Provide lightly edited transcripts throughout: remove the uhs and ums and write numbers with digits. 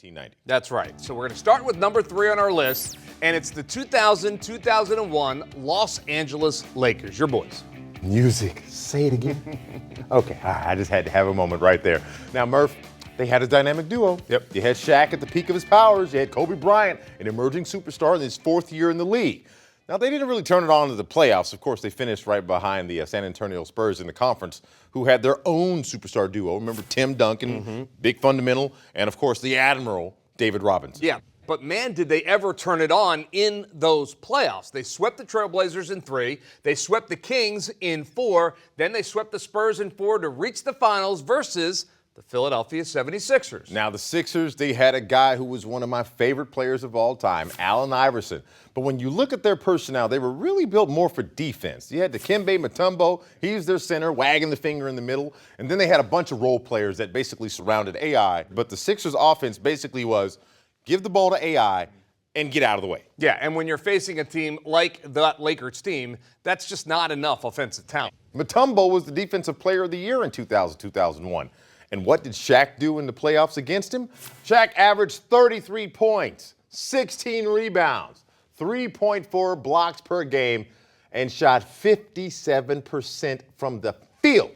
1990. That's right. So we're going to start with number 3 on our list, and it's the 2000-2001 Los Angeles Lakers. Your boys. Music. Say it again. Okay, I just had to have a moment right there. Now, Murph, they had a dynamic duo. Yep. You had Shaq at the peak of his powers. You had Kobe Bryant, an emerging superstar in his 4th year in the league. Now, they didn't really turn it on to the playoffs. Of course, they finished right behind the San Antonio Spurs in the conference, who had their own superstar duo. Remember Tim Duncan, big fundamental, and, of course, the Admiral, David Robinson. Yeah, but man, did they ever turn it on in those playoffs. They swept the Trailblazers in 3. They swept the Kings in 4. Then they swept the Spurs in 4 to reach the finals versus the Philadelphia 76ers. Now, the Sixers, they had a guy who was one of my favorite players of all time, Allen Iverson. But when you look at their personnel, they were really built more for defense. You had Dikembe Mutombo. He was their center, wagging the finger in the middle. And then they had a bunch of role players that basically surrounded AI. But the Sixers' offense basically was give the ball to AI and get out of the way. Yeah, and when you're facing a team like that Lakers team, that's just not enough offensive talent. Mutombo was the Defensive Player of the Year in 2000-2001. And what did Shaq do in the playoffs against him? Shaq averaged 33 points, 16 rebounds, 3.4 blocks per game, and shot 57% from the field.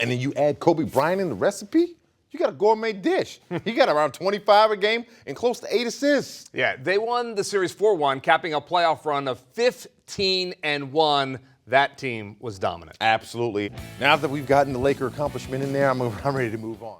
And then you add Kobe Bryant in the recipe, you got a gourmet dish. He got around 25 a game and close to 8 assists. Yeah, they won the series 4-1, capping a playoff run of 15-1. That team was dominant. Absolutely. Now that we've gotten the Laker accomplishment in there, I'm ready to move on.